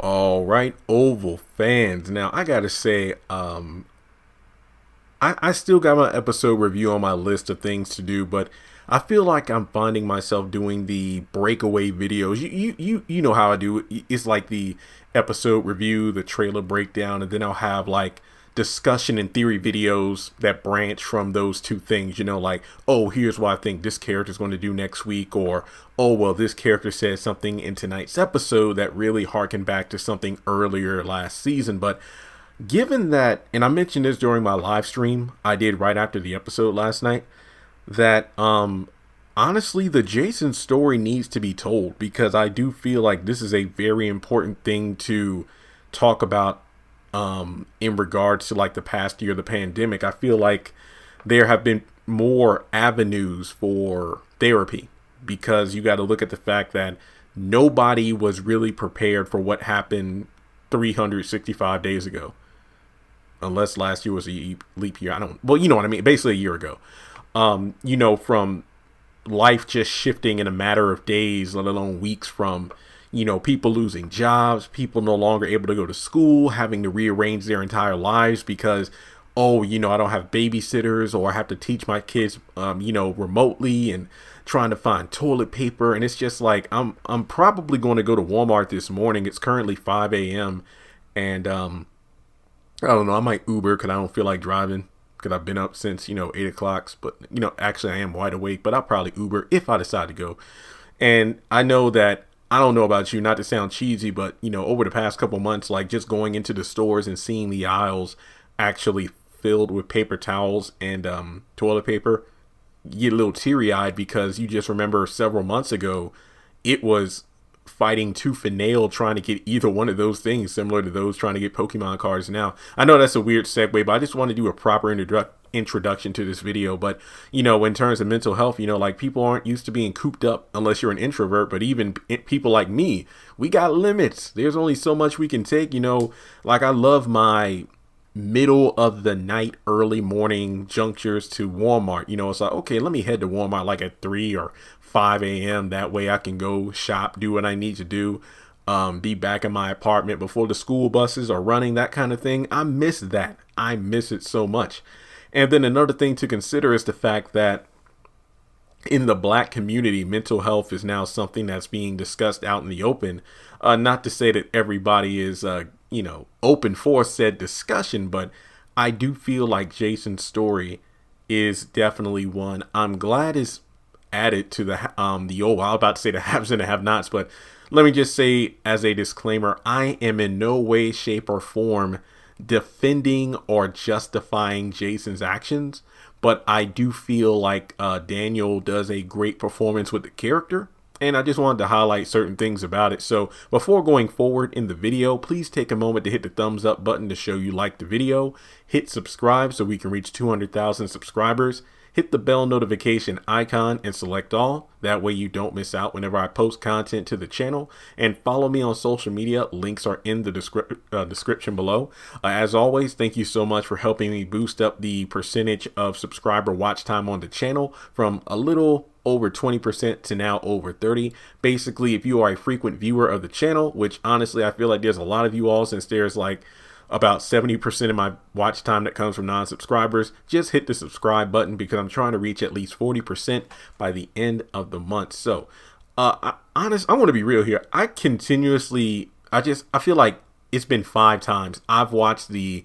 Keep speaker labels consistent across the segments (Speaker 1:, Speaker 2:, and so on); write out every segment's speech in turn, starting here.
Speaker 1: All right, Oval fans. Now, I gotta say, I still got my episode review on my list of things to do, but I feel like I'm finding myself doing the breakaway videos. You know how I do it. It's like the episode review, the trailer breakdown, and then I'll have like discussion and theory videos that branch from those two things. Like, oh, here's what I think this character is going to do next week, or oh, well, this character said something in tonight's episode that really harkened back to something earlier last season. But given that, and I mentioned this during my live stream I did right after the episode last night, that honestly the Jason story needs to be told, because I do feel like this is a very important thing to talk about in regards to like the past year of the pandemic. I feel like there have been more avenues for therapy, because you got to look at the fact that nobody was really prepared for what happened 365 days ago, unless last year was a leap year. Well, you know what I mean? Basically a year ago. From life just shifting in a matter of days, let alone weeks, from, people losing jobs, people no longer able to go to school, having to rearrange their entire lives because, oh, I don't have babysitters, or I have to teach my kids, remotely, and trying to find toilet paper. And it's just like, I'm probably going to go to Walmart this morning. It's currently 5 a.m. And, I don't know. I might Uber because I don't feel like driving, because I've been up since, 8 o'clock. But, actually I am wide awake, but I'll probably Uber if I decide to go. And I know that, I don't know about you, not to sound cheesy, but, over the past couple months, like just going into the stores and seeing the aisles actually filled with paper towels and toilet paper, you get a little teary eyed, because you just remember several months ago, it was fighting tooth and nail trying to get either one of those things, similar to those trying to get Pokemon cards now. I know that's a weird segue, but I just want to do a proper introduction to this video. But, in terms of mental health, like, people aren't used to being cooped up unless you're an introvert. But even people like me, we got limits. There's only so much we can take. Like, I love my middle of the night, early morning junctures to Walmart. It's like, okay, let me head to Walmart like at 3 or 5 a.m. That way I can go shop, do what I need to do, be back in my apartment before the school buses are running, that kind of thing. I miss that. I miss it so much. And then another thing to consider is the fact that in the Black community, mental health is now something that's being discussed out in the open. Not to say that everybody is, open for said discussion, but I do feel like Jason's story is definitely one I'm glad is added to the I was about to say the haves and the have-nots, but let me just say as a disclaimer, I am in no way, shape, or form defending or justifying Jason's actions, but I do feel like Daniel does a great performance with the character, and I just wanted to highlight certain things about it. So before going forward in the video, please take a moment to hit the thumbs up button to show you like the video, hit subscribe so we can reach 200,000 subscribers, hit the bell notification icon and select all. That way you don't miss out whenever I post content to the channel. And follow me on social media. Links are in the description below. As always, thank you so much for helping me boost up the percentage of subscriber watch time on the channel from a little over 20% to now over 30. Basically, if you are a frequent viewer of the channel, which honestly I feel like there's a lot of you all, since there's like about 70% of my watch time that comes from non-subscribers, just hit the subscribe button, because I'm trying to reach at least 40% by the end of the month. So I want to be real here. I feel like it's been 5 times I've watched the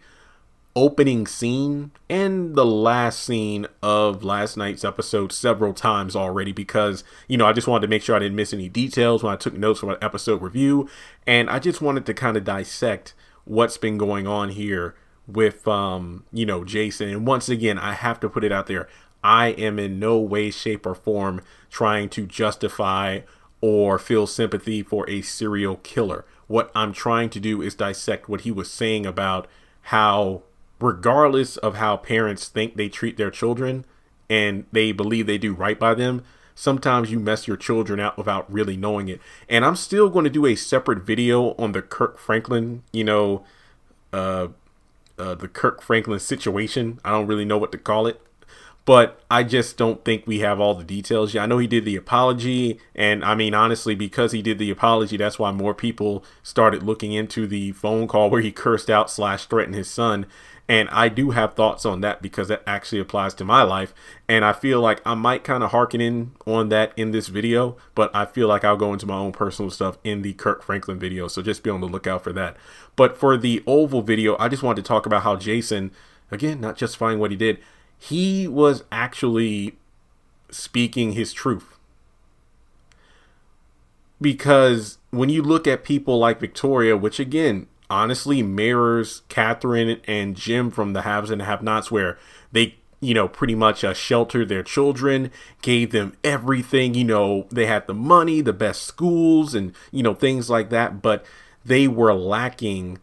Speaker 1: opening scene and the last scene of last night's episode several times already, because I just wanted to make sure I didn't miss any details when I took notes for my episode review, and I just wanted to kind of dissect what's been going on here with Jason. And once again, I have to put it out there, I am in no way, shape, or form trying to justify or feel sympathy for a serial killer. What I'm trying to do is dissect what he was saying about how, regardless of how parents think they treat their children and they believe they do right by them, sometimes you mess your children out without really knowing it. And I'm still going to do a separate video on the Kirk Franklin, the Kirk Franklin situation. I don't really know what to call it, but I just don't think we have all the details yet. I know he did the apology, and I mean, honestly, because he did the apology, that's why more people started looking into the phone call where he cursed out / threatened his son. And I do have thoughts on that because that actually applies to my life. And I feel like I might kind of harken in on that in this video, but I feel like I'll go into my own personal stuff in the Kirk Franklin video. So just be on the lookout for that. But for the Oval video, I just wanted to talk about how Jason, again, not justifying what he did, he was actually speaking his truth. Because when you look at people like Victoria, which again, honestly mirrors Catherine and Jim from the Haves and Have-Nots, where they, pretty much sheltered their children, gave them everything, they had the money, the best schools, and, things like that. But they were lacking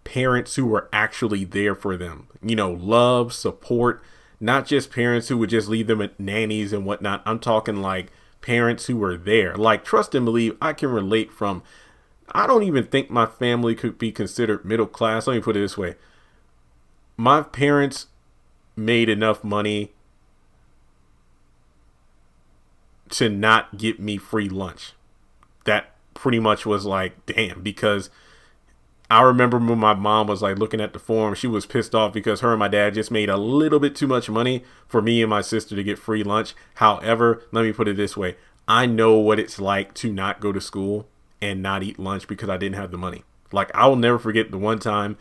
Speaker 1: parents who were actually there for them, love, support, not just parents who would just leave them at nannies and whatnot. I'm talking like parents who were there. Like, trust and believe, I can relate from, I don't even think my family could be considered middle class. Let me put it this way. My parents made enough money to not get me free lunch. That pretty much was like, damn, because I remember when my mom was like looking at the form, she was pissed off because her and my dad just made a little bit too much money for me and my sister to get free lunch. However, let me put it this way. I know what it's like to not go to school and not eat lunch because I didn't have the money. Like, I will never forget the one time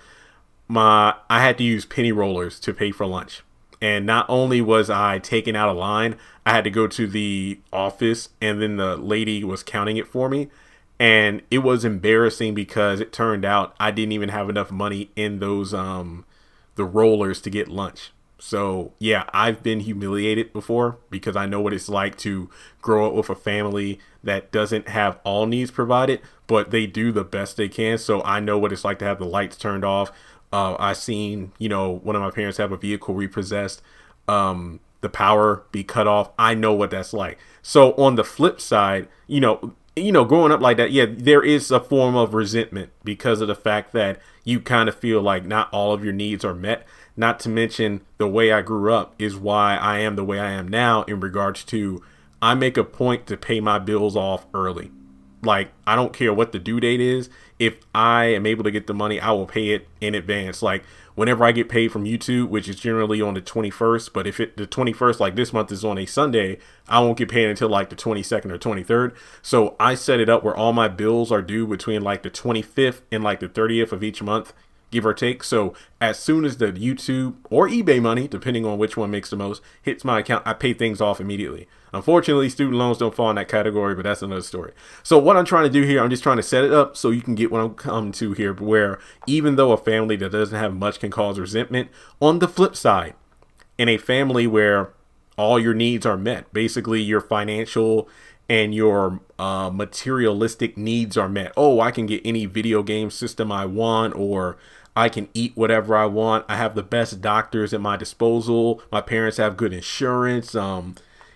Speaker 1: I had to use penny rollers to pay for lunch. And not only was I taken out of line, I had to go to the office and then the lady was counting it for me. And it was embarrassing because it turned out I didn't even have enough money in those the rollers to get lunch. So yeah, I've been humiliated before because I know what it's like to grow up with a family that doesn't have all needs provided, but they do the best they can. So I know what it's like to have the lights turned off. I seen, one of my parents have a vehicle repossessed, the power be cut off. I know what that's like. So on the flip side, growing up like that, yeah, there is a form of resentment because of the fact that you kind of feel like not all of your needs are met. Not to mention the way I grew up is why I am the way I am now in regards to I make a point to pay my bills off early. Like, I don't care what the due date is. If I am able to get the money, I will pay it in advance. Like, whenever I get paid from YouTube, which is generally on the 21st, but if the 21st, like this month, is on a Sunday, I won't get paid until like the 22nd or 23rd. So I set it up where all my bills are due between like the 25th and like the 30th of each month, give or take. So as soon as the YouTube or eBay money, depending on which one makes the most, hits my account, I pay things off immediately. Unfortunately, student loans don't fall in that category, but that's another story. So what I'm trying to do here, I'm just trying to set it up so you can get what I'm coming to here, where even though a family that doesn't have much can cause resentment, on the flip side, in a family where all your needs are met, basically your financial and your materialistic needs are met. Oh, I can get any video game system I want, or I can eat whatever I want. I have the best doctors at my disposal. My parents have good insurance.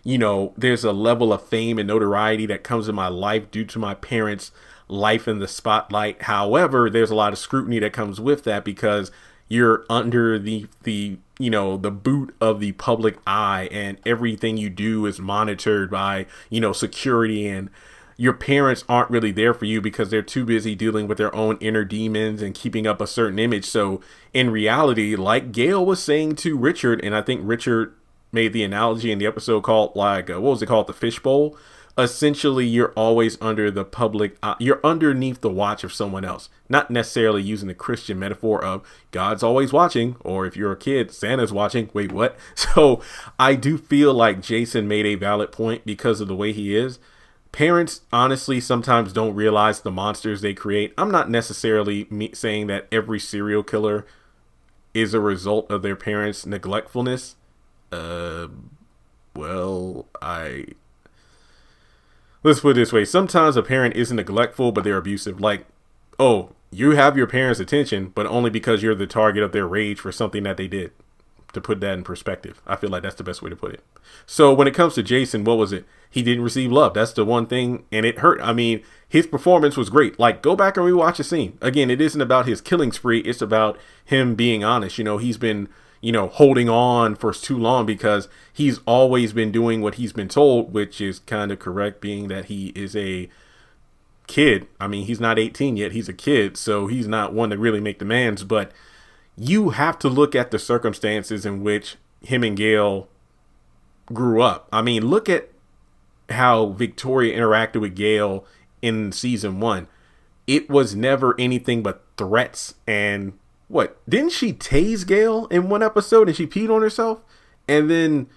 Speaker 1: There's a level of fame and notoriety that comes in my life due to my parents' life in the spotlight. However, there's a lot of scrutiny that comes with that because you're under the boot of the public eye, and everything you do is monitored by, security, and your parents aren't really there for you because they're too busy dealing with their own inner demons and keeping up a certain image. So in reality, like Gail was saying to Richard, and I think Richard made the analogy in the episode called the fishbowl. Essentially, you're always under the public, you're underneath the watch of someone else, not necessarily using the Christian metaphor of God's always watching, or if you're a kid, Santa's watching. Wait, what? So I do feel like Jason made a valid point because of the way he is. Parents honestly sometimes don't realize the monsters they create. I'm not necessarily saying that every serial killer is a result of their parents' neglectfulness. Let's put it this way. Sometimes a parent isn't neglectful, but they're abusive. Like, oh, you have your parents' attention, but only because you're the target of their rage for something that they did. To put that in perspective, I feel like that's the best way to put it. So when it comes to Jason, what was it? He didn't receive love. That's the one thing, and it hurt. I mean, his performance was great. Like, go back and rewatch the scene. Again, it isn't about his killing spree. It's about him being honest. He's been, holding on for too long, because he's always been doing what he's been told, which is kind of correct, being that he is a kid. I mean, he's not 18 yet. He's a kid, so he's not one to really make demands. But you have to look at the circumstances in which him and Gail grew up. I mean, look at how Victoria interacted with Gail in season 1. It was never anything but threats. And what, didn't she tase Gail in one episode and she peed on herself? And then,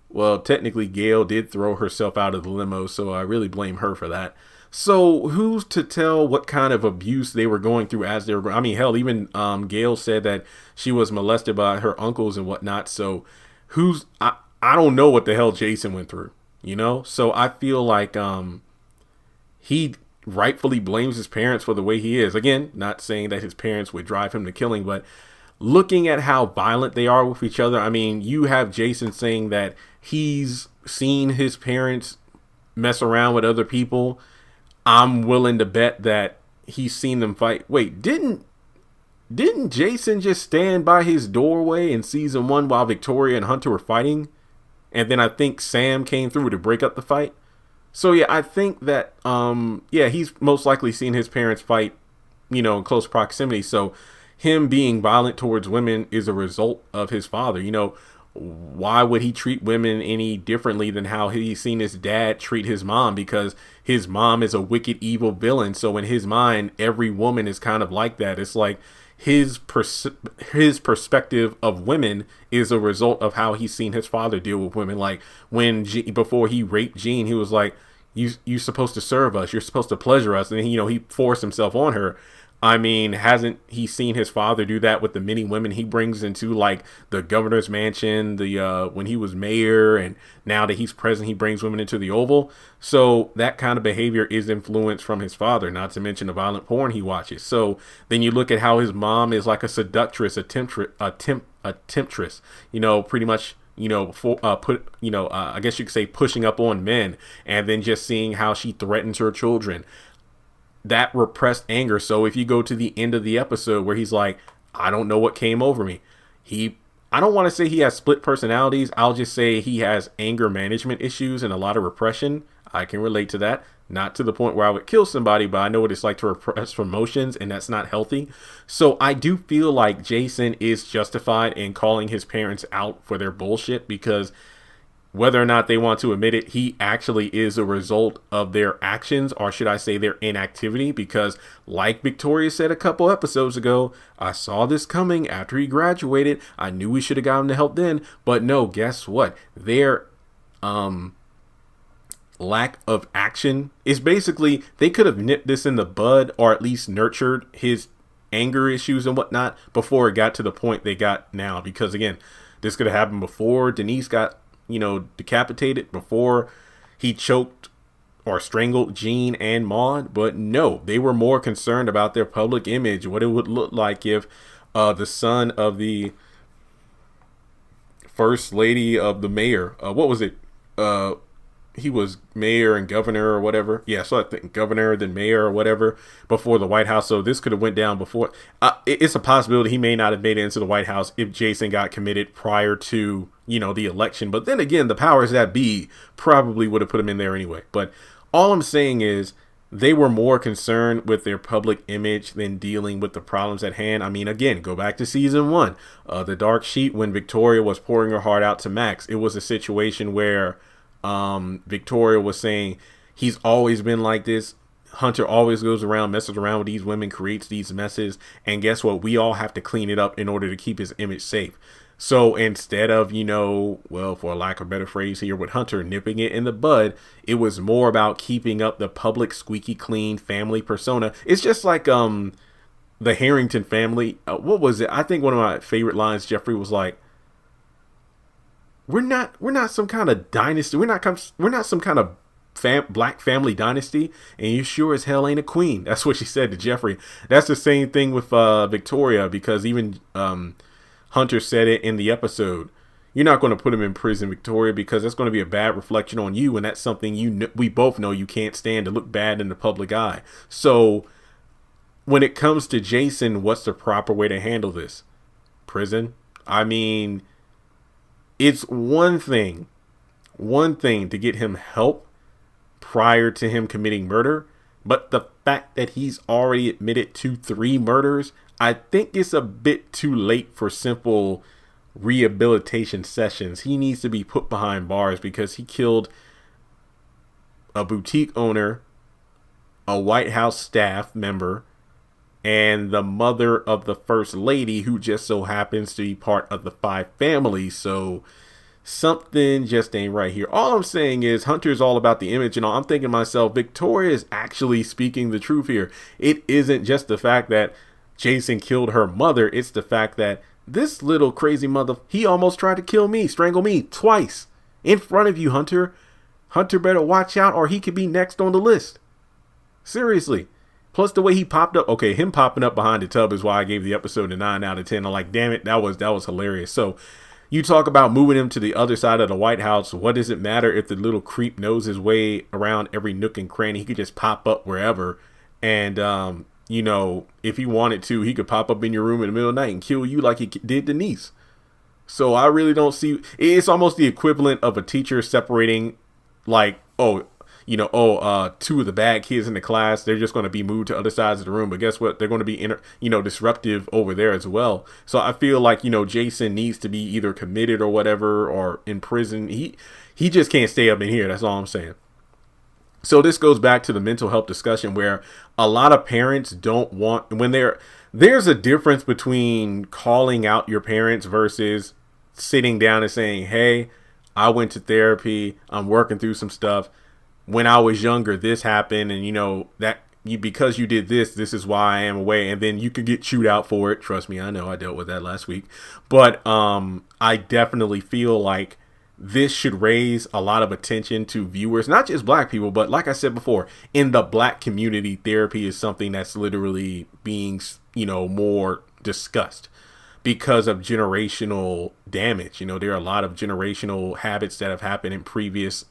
Speaker 1: well, technically Gail did throw herself out of the limo, so I really blame her for that. So who's to tell what kind of abuse they were going through as they were, I mean, hell, even Gail said that she was molested by her uncles and whatnot. So I don't know what the hell Jason went through, So I feel like he rightfully blames his parents for the way he is. Again, not saying that his parents would drive him to killing, but looking at how violent they are with each other. I mean, you have Jason saying that he's seen his parents mess around with other people. I'm willing to bet that he's seen them fight. Wait, didn't Jason just stand by his doorway in season 1 while Victoria and Hunter were fighting? And then I think Sam came through to break up the fight. So yeah, I think that he's most likely seen his parents fight, in close proximity. So him being violent towards women is a result of his father. Why would he treat women any differently than how he's seen his dad treat his mom? Because his mom is a wicked, evil villain. So in his mind, every woman is kind of like that. It's like his perspective of women is a result of how he's seen his father deal with women. Like when before he raped Jean, he was like, you're supposed to serve us. You're supposed to pleasure us. And he forced himself on her. I mean, hasn't he seen his father do that with the many women he brings into like the governor's mansion, when he was mayor, and now that he's president, he brings women into the Oval. So that kind of behavior is influenced from his father, not to mention the violent porn he watches. So then you look at how his mom is like a seductress, a temptress, pretty much, I guess you could say pushing up on men, and then just seeing how she threatens her children. That repressed anger. So if you go to the end of the episode where he's like, I don't know what came over me. I don't want to say he has split personalities. I'll just say he has anger management issues and a lot of repression. I can relate to that. Not to the point where I would kill somebody, but I know what it's like to repress emotions, and that's not healthy. So I do feel like Jason is justified in calling his parents out for their bullshit, because whether or not they want to admit it, he actually is a result of their actions, or should I say their inactivity, because like Victoria said a couple episodes ago, I saw this coming after he graduated. I knew we should have gotten the help then, but no, guess what? Their lack of action is basically, they could have nipped this in the bud, or at least nurtured his anger issues and whatnot before it got to the point they got now. Because again, this could have happened before Denise got decapitated, before he choked or strangled Jean and Maude. But no, they were more concerned about their public image, what it would look like if the son of the first lady of the mayor, what was it? He was mayor and governor or whatever. Yeah, so I think governor, then mayor or whatever before the White House. So this could have went down before. It's a possibility he may not have made it into the White House if Jason got committed prior to, the election. But then again, the powers that be probably would have put him in there anyway. But all I'm saying is they were more concerned with their public image than dealing with the problems at hand. I mean, again, go back to season 1, the dark sheet, when Victoria was pouring her heart out to Max. It was a situation where Victoria was saying he's always been like this. Hunter always goes around, messes around with these women, creates these messes, and guess what? We all have to clean it up in order to keep his image safe. So instead of, well, for lack of a better phrase here with Hunter, nipping it in the bud, it was more about keeping up the public squeaky clean family persona. It's just like the Harrington family. What was it? I think one of my favorite lines, Jeffrey was like, We're not some kind of dynasty. We're not some kind of black family dynasty, and you sure as hell ain't a queen. That's what she said to Jeffrey. That's the same thing with Victoria, because even Hunter said it in the episode. You're not going to put him in prison, Victoria, because that's going to be a bad reflection on you, and that's something we both know you can't stand, to look bad in the public eye. So when it comes to Jason, what's the proper way to handle this? Prison? I mean, it's one thing to get him help prior to him committing murder, but the fact that he's already admitted to 3 murders, I think it's a bit too late for simple rehabilitation sessions. He needs to be put behind bars because he killed a boutique owner, a White House staff member, and the mother of the first lady, who just so happens to be part of the 5 family. So something just ain't right here. All I'm saying is Hunter's all about the image, and I'm thinking to myself, Victoria is actually speaking the truth here. It isn't just the fact that Jason killed her mother. It's the fact that this little crazy mother, he almost tried to kill me, strangle me twice in front of you, Hunter. Hunter better watch out or he could be next on the list. Seriously. Plus the way he popped up. Okay, him popping up behind the tub is why I gave the episode a 9 out of 10. I'm like, damn it, that was hilarious. So you talk about moving him to the other side of the White House. What does it matter if the little creep knows his way around every nook and cranny? He could just pop up wherever. And, you know, if he wanted to, he could pop up in your room in the middle of the night and kill you like he did Denise. So I really don't see. It's almost the equivalent of a teacher separating, like, two of the bad kids in the class. They're just going to be moved to other sides of the room. But guess what? They're going to be, disruptive over there as well. So I feel like, Jason needs to be either committed or whatever, or in prison. He just can't stay up in here. That's all I'm saying. So this goes back to the mental health discussion where a lot of parents don't want, when there's a difference between calling out your parents versus sitting down and saying, hey, I went to therapy. I'm working through some stuff. When I was younger, this happened. And because you did this, this is why I am away. And then you could get chewed out for it. Trust me, I know, I dealt with that last week. But I definitely feel like this should raise a lot of attention to viewers, not just black people, but like I said before, in the black community, therapy is something that's literally being, more discussed because of generational damage. There are a lot of generational habits that have happened in previous,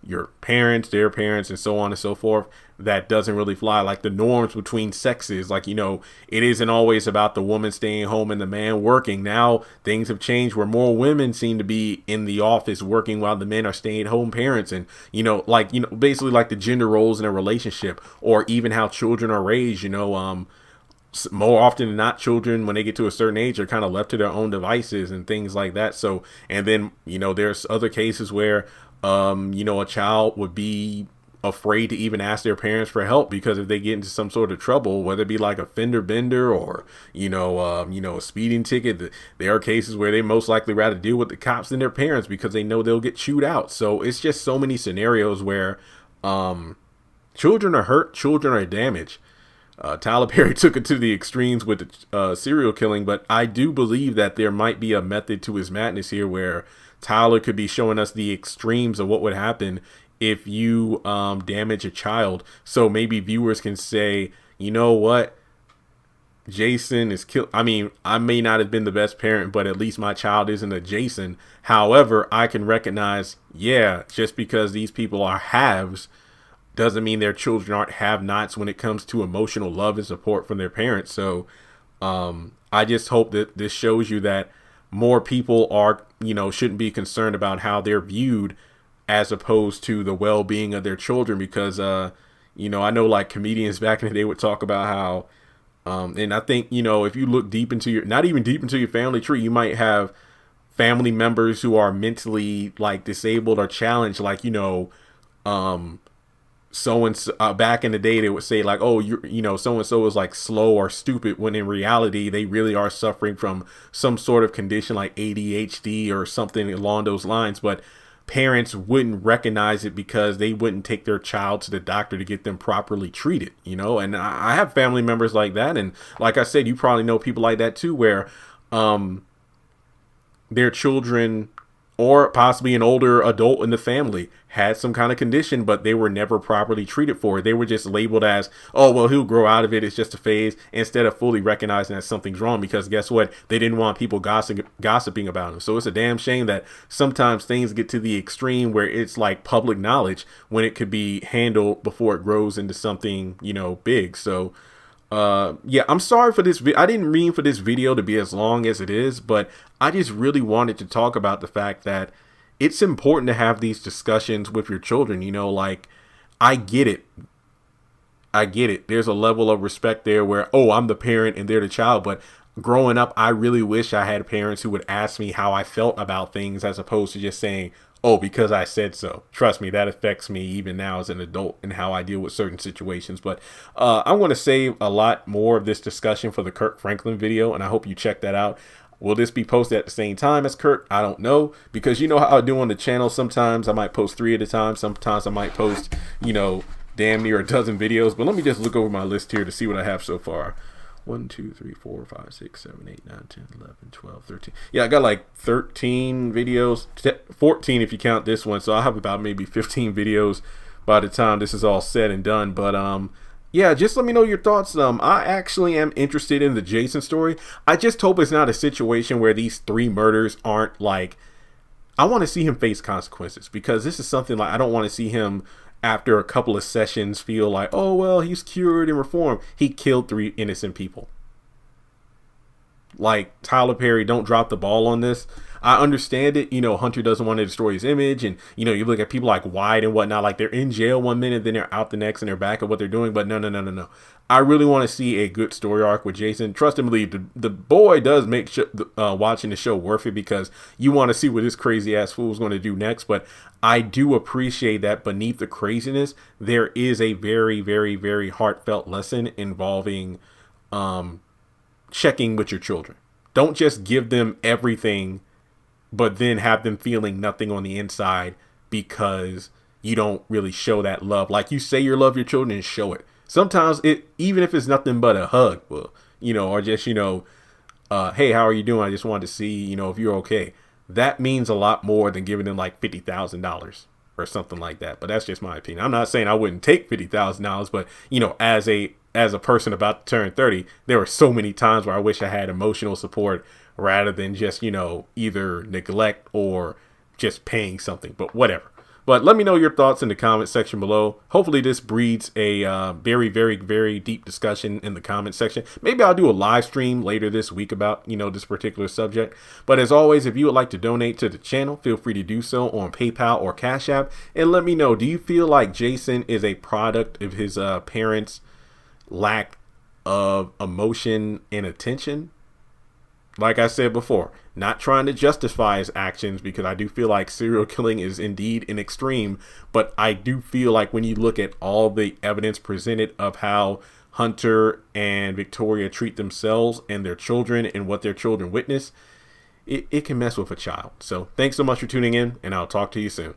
Speaker 1: your parents, their parents, and so on and so forth, that doesn't really fly. Like the norms between sexes, like, it isn't always about the woman staying home and the man working. Now things have changed where more women seem to be in the office working while the men are staying home parents. And, basically like the gender roles in a relationship, or even how children are raised, more often than not, children, when they get to a certain age, are kind of left to their own devices and things like that. So, and then, there's other cases where, a child would be afraid to even ask their parents for help because if they get into some sort of trouble, whether it be like a fender bender or, a speeding ticket, there are cases where they most likely rather deal with the cops than their parents because they know they'll get chewed out. So it's just so many scenarios where, children are hurt, children are damaged. Tyler Perry took it to the extremes with the serial killing, but I do believe that there might be a method to his madness here where Tyler could be showing us the extremes of what would happen if you damage a child. So maybe viewers can say, you know what? Jason is killed. I mean, I may not have been the best parent, but at least my child isn't a Jason. However, I can recognize, just because these people are haves doesn't mean their children aren't have-nots when it comes to emotional love and support from their parents. So I just hope that this shows you that more people are, shouldn't be concerned about how they're viewed as opposed to the well-being of their children. Because, I know like comedians back in the day would talk about how, and I think, if you look deep into not even deep into your family tree, you might have family members who are mentally like disabled or challenged, like, so and so, back in the day, they would say like, oh, so and so is like slow or stupid, when in reality, they really are suffering from some sort of condition like ADHD or something along those lines. But parents wouldn't recognize it because they wouldn't take their child to the doctor to get them properly treated, and I have family members like that. And like I said, you probably know people like that too, where their children or possibly an older adult in the family had some kind of condition, but they were never properly treated for it. They were just labeled as, oh, well, he'll grow out of it. It's just a phase, instead of fully recognizing that something's wrong, because guess what? They didn't want people gossiping about him. So it's a damn shame that sometimes things get to the extreme where it's like public knowledge when it could be handled before it grows into something, big. So Yeah, I'm sorry for this. I didn't mean for this video to be as long as it is, but I just really wanted to talk about the fact that it's important to have these discussions with your children. You know, like, I get it. I get it. There's a level of respect there where, oh, I'm the parent and they're the child. But growing up, I really wish I had parents who would ask me how I felt about things as opposed to just saying, oh, because I said so. Trust me, that affects me even now as an adult and how I deal with certain situations. But I'm going to save a lot more of this discussion for the Kirk Franklin video, and I hope you check that out. Will this be posted at the same time as Kurt? I don't know, because you know how I do on the channel. Sometimes I might post 3 at a time. Sometimes I might post, damn near a dozen videos. But let me just look over my list here to see what I have so far. 1, 2, 3, 4, 5, 6, 7, 8, 9, 10, 11, 12, 13. Yeah, I got like 13 videos, 14 if you count this one. So I'll have about maybe 15 videos by the time this is all said and done. But yeah, just let me know your thoughts. I actually am interested in the Jason story. I just hope it's not a situation where these 3 murders aren't like, I want to see him face consequences, because this is something like, I don't want to see him after a couple of sessions feel like, oh, well, he's cured and reformed. He killed 3 innocent people. Like, Tyler Perry, don't drop the ball on this. I understand it. Hunter doesn't want to destroy his image. And, you look at people like White and whatnot, like they're in jail one minute, then they're out the next, and they're back at what they're doing. But no. I really want to see a good story arc with Jason. Trust and believe, the boy does make watching the show worth it, because you want to see what this crazy ass fool is going to do next. But I do appreciate that beneath the craziness, there is a very, very, very heartfelt lesson involving checking with your children. Don't just give them everything, but then have them feeling nothing on the inside because you don't really show that love. Like, you say you love your children and show it. Sometimes even if it's nothing but a hug, or just, hey, how are you doing? I just wanted to see, if you're okay. That means a lot more than giving them like $50,000 or something like that. But that's just my opinion. I'm not saying I wouldn't take $50,000, but as a person about to turn 30, there were so many times where I wish I had emotional support rather than just, either neglect or just paying something, but whatever. But let me know your thoughts in the comment section below. Hopefully this breeds a very, very, very deep discussion in the comment section. Maybe I'll do a live stream later this week about, this particular subject. But as always, if you would like to donate to the channel, feel free to do so on PayPal or Cash App. And let me know, do you feel like Jason is a product of his parents' lack of emotion and attention? Like I said before, not trying to justify his actions, because I do feel like serial killing is indeed an extreme, but I do feel like when you look at all the evidence presented of how Hunter and Victoria treat themselves and their children and what their children witness, it can mess with a child. So thanks so much for tuning in, and I'll talk to you soon.